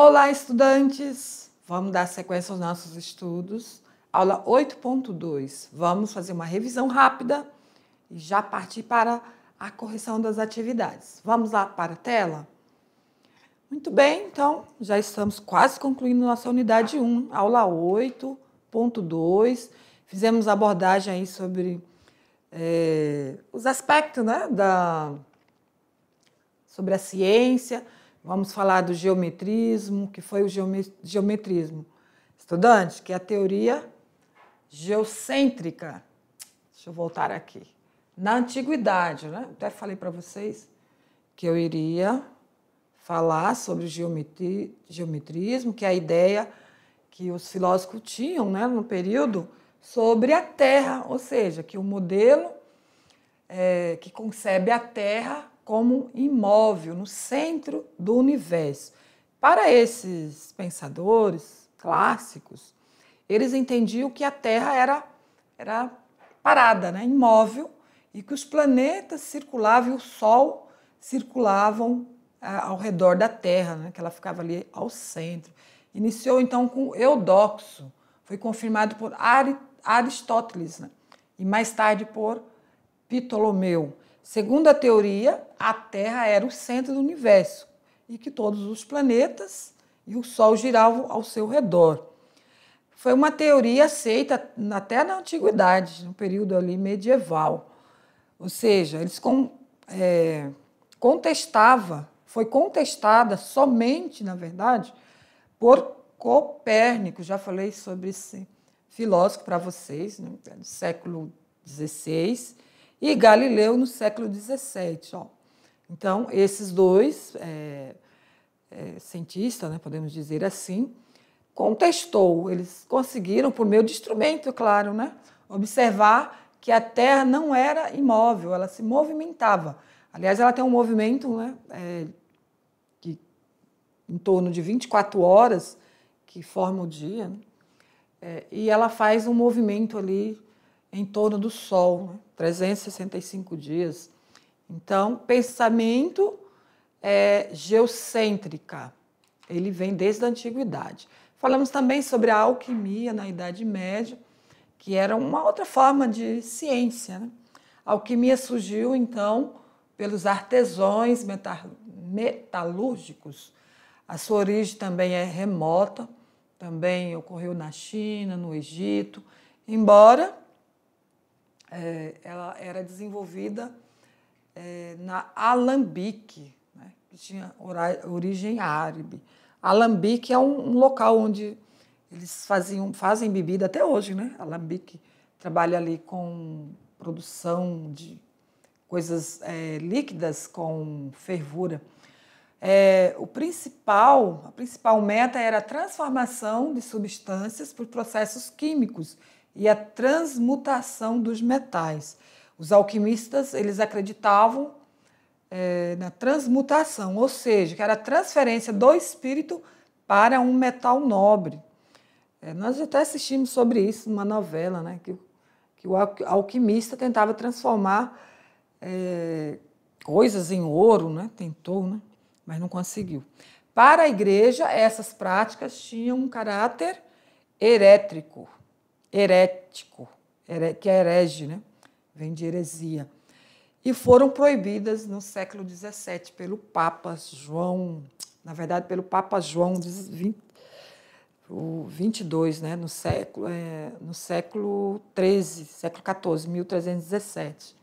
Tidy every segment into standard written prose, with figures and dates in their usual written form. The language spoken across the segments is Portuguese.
Olá, estudantes! Vamos dar sequência aos nossos estudos. Aula 8.2. Vamos fazer uma revisão rápida e já partir para a correção das atividades. Vamos lá para a tela? Muito bem, então já estamos quase concluindo nossa unidade 1, aula 8.2. Fizemos abordagem aí sobre os aspectos, né, sobre a ciência. Vamos falar do geometrismo, que foi o geometrismo estudante, que é a teoria geocêntrica. Deixa eu voltar aqui. Na antiguidade, né? Até falei para vocês que eu iria falar sobre o geometrismo, que é a ideia que os filósofos tinham, né, no período sobre a Terra, ou seja, que o modelo que concebe a Terra como imóvel, no centro do universo. Para esses pensadores clássicos, eles entendiam que a Terra era parada, né, imóvel, e que os planetas circulavam e o Sol circulavam ao redor da Terra, né, que ela ficava ali ao centro. Iniciou então com Eudoxo, foi confirmado por Aristóteles, né, e mais tarde por Ptolomeu. Segundo a teoria, a Terra era o centro do universo e que todos os planetas e o Sol giravam ao seu redor. Foi uma teoria aceita até na antiguidade, no período ali medieval. Ou seja, eles foi contestada somente, na verdade, por Copérnico. Já falei sobre esse filósofo para vocês, né, do século XVI, e Galileu no século XVII. Ó. Então, esses dois cientistas, né, podemos dizer assim, eles conseguiram, por meio de instrumento, claro, né, observar que a Terra não era imóvel, ela se movimentava. Aliás, ela tem um movimento, né, que, em torno de 24 horas, que forma o dia, né, e ela faz um movimento ali em torno do Sol, né, 365 dias. Então, pensamento geocêntrica, ele vem desde a antiguidade. Falamos também sobre a alquimia na Idade Média, que era uma outra forma de ciência, né? A alquimia surgiu, então, pelos artesãos metalúrgicos. A sua origem também é remota, também ocorreu na China, no Egito, embora ela era desenvolvida na Alambique, né, que tinha origem árabe. Alambique é um local onde eles fazem bebida até hoje, né? Alambique trabalha ali com produção de coisas líquidas com fervura. A principal meta era a transformação de substâncias por processos químicos e a transmutação dos metais. Os alquimistas, eles acreditavam na transmutação, ou seja, que era a transferência do espírito para um metal nobre. Nós até assistimos sobre isso numa novela, né, que o alquimista tentava transformar coisas em ouro, né, tentou, né, mas não conseguiu. Para a igreja, essas práticas tinham um caráter herético, que é herege, né? Vem de heresia. E foram proibidas no século XVII pelo Papa João, na verdade, pelo Papa João XXII, né? no século XIII, século XIV, 1317.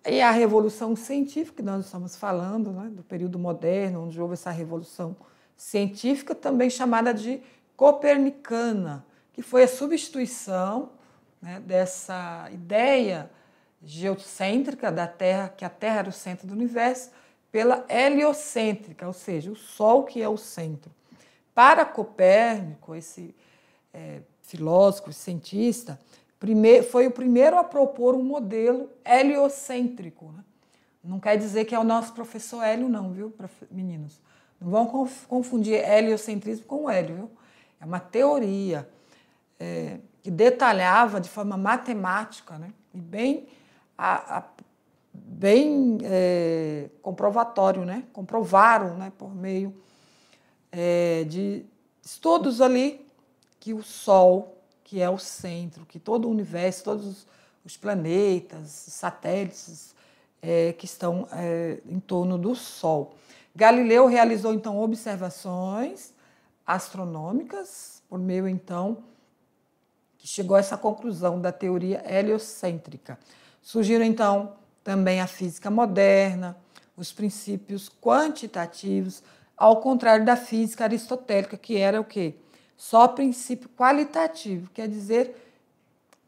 E a Revolução Científica, que nós estamos falando, né, do período moderno, onde houve essa revolução científica, também chamada de copernicana, que foi a substituição, né, dessa ideia geocêntrica da Terra, que a Terra era o centro do universo, pela heliocêntrica, ou seja, o Sol que é o centro. Para Copérnico, esse filósofo, cientista, foi o primeiro a propor um modelo heliocêntrico. Né? Não quer dizer que é o nosso professor Hélio, não, viu, meninos? Não vão confundir heliocentrismo com hélio, viu? É uma teoria que detalhava de forma matemática, né? E bem comprovatório, né? Comprovaram, né, por meio de estudos ali que o Sol, que é o centro, que todo o universo, todos os planetas, satélites que estão em torno do Sol. Galileu realizou, então, observações astronômicas por meio, então, que chegou a essa conclusão da teoria heliocêntrica. Surgiram, então, também a física moderna, os princípios quantitativos, ao contrário da física aristotélica, que era o quê? Só princípio qualitativo, quer dizer,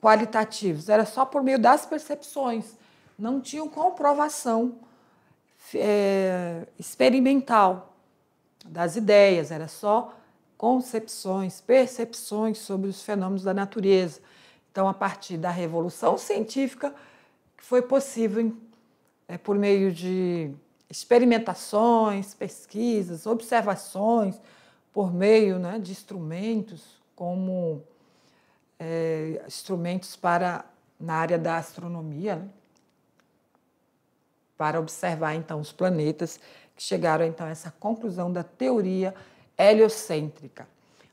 qualitativos, era só por meio das percepções, não tinham comprovação experimental das ideias, era só concepções, percepções sobre os fenômenos da natureza. Então, a partir da revolução científica, foi possível, por meio de experimentações, pesquisas, observações, por meio, né, de instrumentos, como instrumentos na área da astronomia, né, para observar, então, os planetas, que chegaram, então, a essa conclusão da teoria heliocêntrica.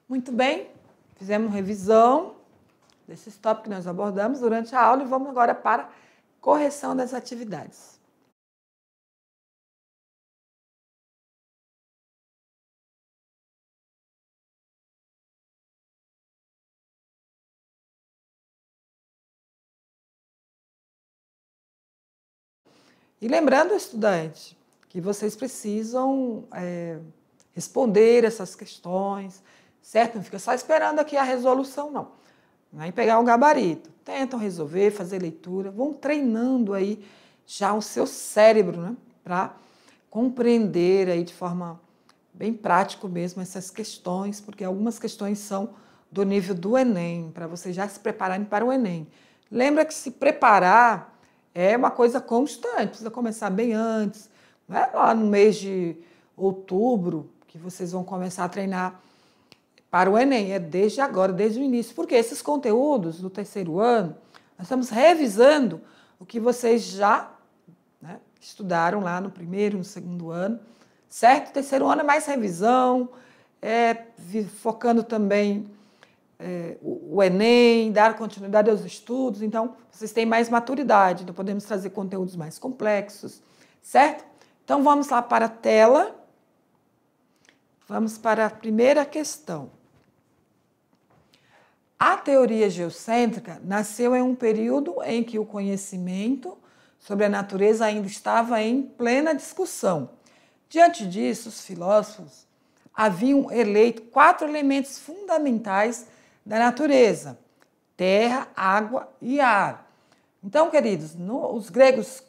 Muito bem, fizemos revisão desses tópicos que nós abordamos durante a aula e vamos agora para a correção das atividades. E lembrando, estudante, que vocês precisam responder essas questões, certo? Não fica só esperando aqui a resolução, não. Vai pegar um gabarito. Tentam resolver, fazer leitura, vão treinando aí já o seu cérebro, né? Para compreender aí de forma bem prática mesmo essas questões, porque algumas questões são do nível do Enem, para vocês já se prepararem para o Enem. Lembra que se preparar é uma coisa constante, precisa começar bem antes, não é lá no mês de outubro que vocês vão começar a treinar para o Enem, é desde agora, desde o início, porque esses conteúdos do terceiro ano, nós estamos revisando o que vocês já, né, estudaram lá no primeiro, no segundo ano, certo? O terceiro ano é mais revisão, focando também o Enem, dar continuidade aos estudos, então vocês têm mais maturidade, então podemos trazer conteúdos mais complexos, certo? Então vamos lá para a tela, vamos para a primeira questão. A teoria geocêntrica nasceu em um período em que o conhecimento sobre a natureza ainda estava em plena discussão. Diante disso, os filósofos haviam eleito 4 elementos fundamentais da natureza: terra, água e ar. Então, queridos, os gregos,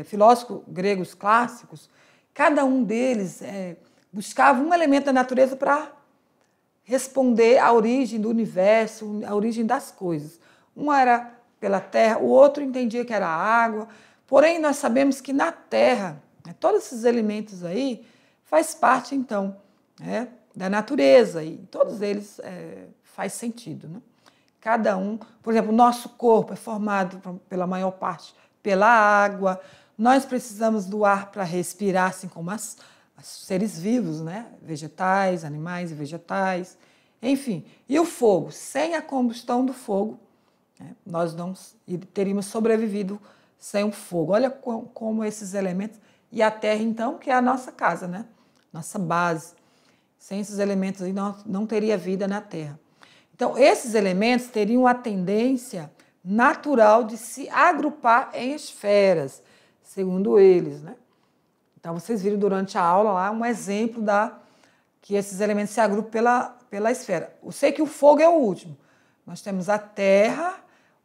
filósofos gregos clássicos, cada um deles buscava um elemento da natureza para responder à origem do universo, à origem das coisas. Um era pela terra, o outro entendia que era a água. Porém, nós sabemos que na terra, todos esses elementos aí faz parte, então, da natureza, e todos eles faz sentido, né? Cada um, por exemplo, o nosso corpo é formado pela maior parte pela água, nós precisamos do ar para respirar, assim como os seres vivos, né? Vegetais, animais e vegetais, enfim. E o fogo, sem a combustão do fogo, nós não teríamos sobrevivido sem o fogo. Olha como esses elementos, e a terra, então, que é a nossa casa, né? Nossa base. Sem esses elementos aí, não teria vida na terra. Então, esses elementos teriam a tendência natural de se agrupar em esferas, segundo eles, né? Então, vocês viram durante a aula lá um exemplo que esses elementos se agrupam pela esfera. Eu sei que o fogo é o último. Nós temos a terra,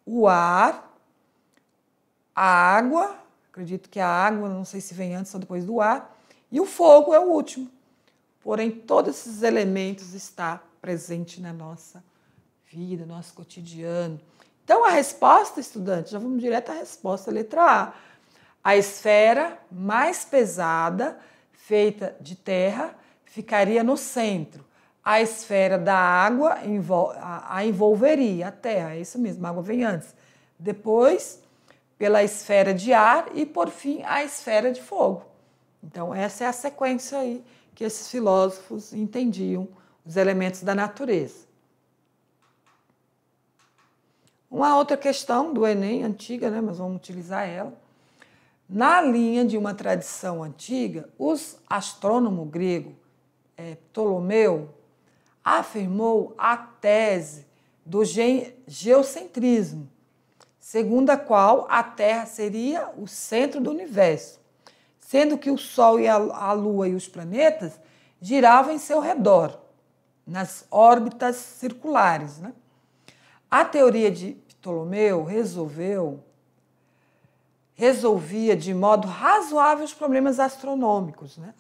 o ar, a água, acredito que a água, não sei se vem antes ou depois do ar, e o fogo é o último. Porém, todos esses elementos estão presentes na nossa vida, no nosso cotidiano. Então, a resposta, estudante, já vamos direto à resposta, letra A. A esfera mais pesada, feita de terra, ficaria no centro. A esfera da água a envolveria, a terra, é isso mesmo, a água vem antes. Depois, pela esfera de ar e, por fim, a esfera de fogo. Então, essa é a sequência aí que esses filósofos entendiam os elementos da natureza. Uma outra questão do Enem, antiga, né, mas vamos utilizar ela. Na linha de uma tradição antiga, os astrônomos gregos, Ptolomeu, afirmou a tese do geocentrismo, segundo a qual a Terra seria o centro do universo, sendo que o Sol e a Lua e os planetas giravam em seu redor, nas órbitas circulares, né? A teoria de Ptolomeu resolvia de modo razoável os problemas astronômicos, né?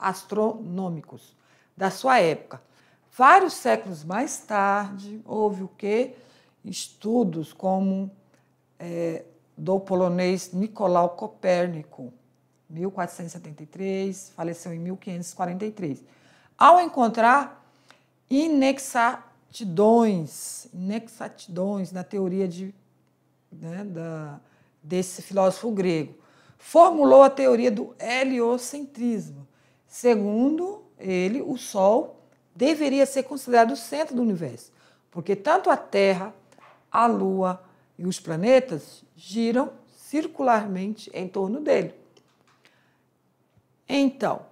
Da sua época. Vários séculos mais tarde, houve o quê? Estudos como do polonês Nicolau Copérnico, 1473, faleceu em 1543, ao encontrar inexatidões na teoria desse filósofo grego. Formulou a teoria do heliocentrismo. Segundo ele, o Sol deveria ser considerado o centro do universo, porque tanto a Terra, a Lua e os planetas giram circularmente em torno dele. Então,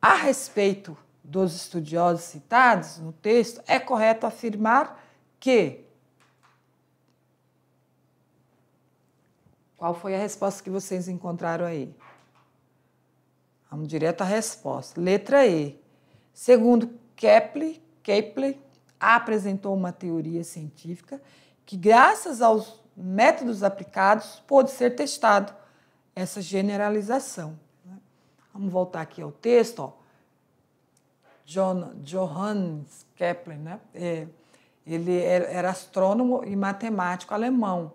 a respeito dos estudiosos citados no texto, é correto afirmar que... Qual foi a resposta que vocês encontraram aí? Vamos direto à resposta. Letra E. Segundo Kepler apresentou uma teoria científica que, graças aos métodos aplicados, pôde ser testado essa generalização. Vamos voltar aqui ao texto. Ó. Johannes Kepler, né? Ele era astrônomo e matemático alemão.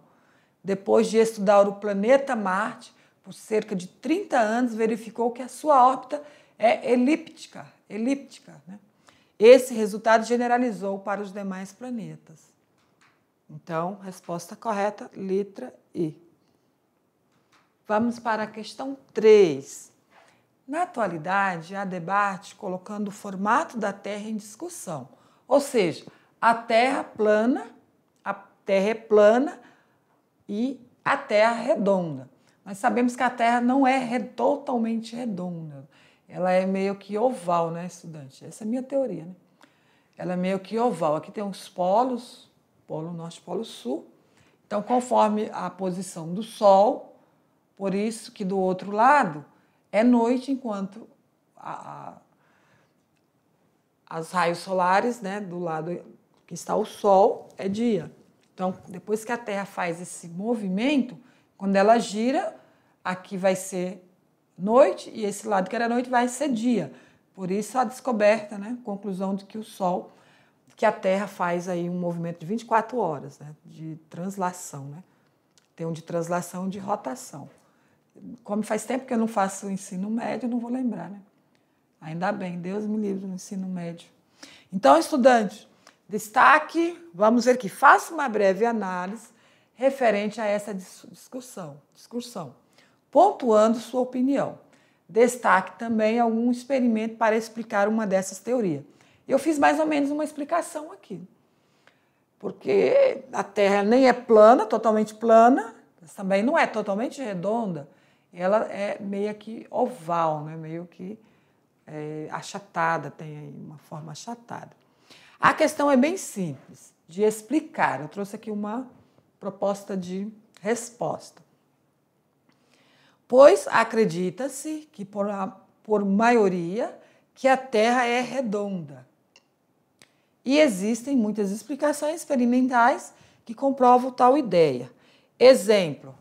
Depois de estudar o planeta Marte por cerca de 30 anos, verificou que a sua órbita é elíptica, né? Esse resultado generalizou para os demais planetas. Então, resposta correta, letra E. Vamos para a questão 3. Na atualidade, há debate colocando o formato da Terra em discussão. Ou seja, a Terra é plana e a Terra redonda. Nós sabemos que a Terra não é totalmente redonda. Ela é meio que oval, né, estudante? Essa é a minha teoria, né? Ela é meio que oval. Aqui tem os polos, Polo Norte e Polo Sul. Então, conforme a posição do Sol, por isso que do outro lado é noite, enquanto as raios solares, né, do lado que está o Sol, é dia. Então, depois que a Terra faz esse movimento, quando ela gira, aqui vai ser noite e esse lado que era noite vai ser dia. Por isso a descoberta, né, conclusão de que o Sol, que a Terra faz aí um movimento de 24 horas, né, de translação, né? Tem um de translação e um de rotação. Como faz tempo que eu não faço o ensino médio, não vou lembrar, né? Ainda bem, Deus me livre no ensino médio. Então, estudante, destaque, vamos ver que faça uma breve análise referente a essa discussão, pontuando sua opinião. Destaque também algum experimento para explicar uma dessas teorias. Eu fiz mais ou menos uma explicação aqui, porque a Terra nem é plana, totalmente plana, mas também não é totalmente redonda, ela é meio que oval, né? Meio que achatada, tem aí uma forma achatada. A questão é bem simples de explicar. Eu trouxe aqui uma proposta de resposta. Pois acredita-se que, por maioria, que a Terra é redonda. E existem muitas explicações experimentais que comprovam tal ideia. Exemplo,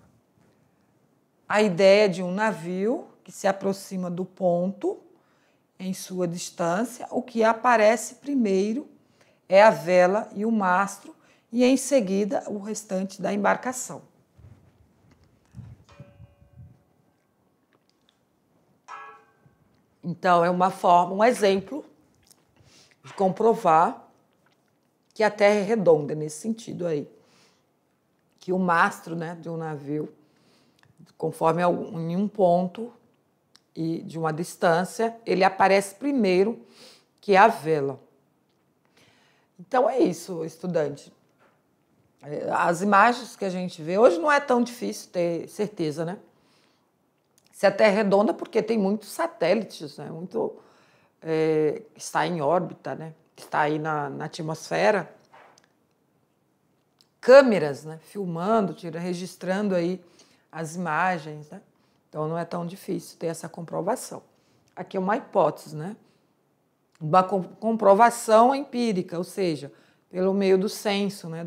a ideia de um navio que se aproxima do ponto em sua distância, o que aparece primeiro é a vela e o mastro, e em seguida o restante da embarcação. Então, é uma forma, um exemplo de comprovar que a Terra é redonda, nesse sentido aí. Que o mastro, né, de um navio, conforme em um ponto, e de uma distância, ele aparece primeiro que a vela. Então é isso, estudante. As imagens que a gente vê, hoje não é tão difícil ter certeza, né? Se a Terra é redonda, porque tem muitos satélites, né? Está em órbita, né? Está aí na atmosfera. Câmeras, né? Filmando, registrando aí as imagens, né? Então não é tão difícil ter essa comprovação. Aqui é uma hipótese, né? Uma comprovação empírica, ou seja, pelo meio do senso, né?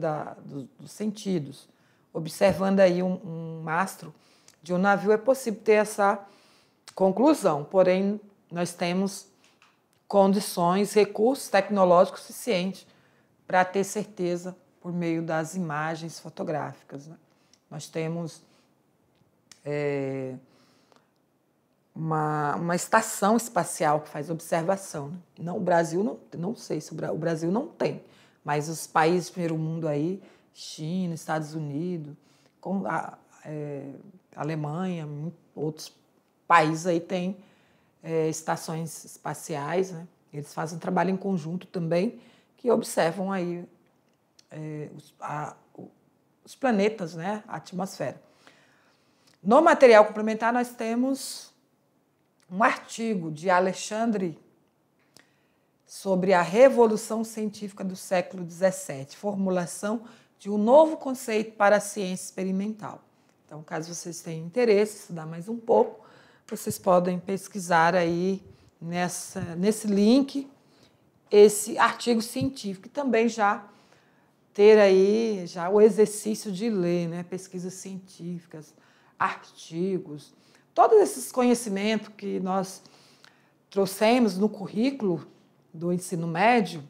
Dos sentidos. Observando aí um mastro de um navio, é possível ter essa conclusão, porém nós temos condições, recursos tecnológicos suficientes para ter certeza por meio das imagens fotográficas, né? Nós temos uma estação espacial que faz observação, né? Não, o Brasil não sei se o Brasil não tem, mas os países do primeiro mundo aí, China, Estados Unidos, Alemanha, outros países aí têm estações espaciais, né? Eles fazem um trabalho em conjunto também, que observam aí os planetas, né? A atmosfera. No material complementar, nós temos um artigo de Alexandre sobre a revolução científica do século XVII, formulação de um novo conceito para a ciência experimental. Então, caso vocês tenham interesse em estudar mais um pouco, vocês podem pesquisar aí nesse link esse artigo científico e também já ter aí já o exercício de ler, né? Pesquisas científicas, artigos, todos esses conhecimentos que nós trouxemos no currículo do ensino médio,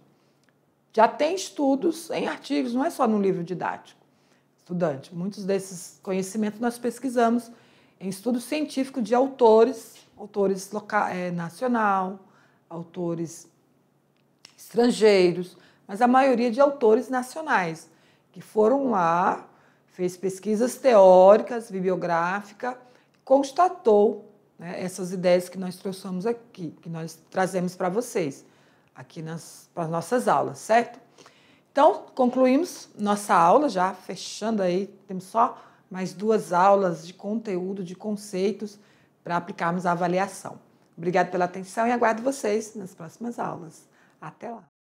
já tem estudos em artigos, não é só no livro didático. Estudante, muitos desses conhecimentos nós pesquisamos em estudo científico de autores nacional, autores estrangeiros, mas a maioria de autores nacionais, que foram lá, fez pesquisas teóricas, bibliográficas, constatou, né, essas ideias que nós trouxemos aqui, que nós trazemos para vocês, aqui para as nossas aulas, certo? Então, concluímos nossa aula, já fechando aí, temos só mais 2 aulas de conteúdo, de conceitos, para aplicarmos a avaliação. Obrigada pela atenção e aguardo vocês nas próximas aulas. Até lá!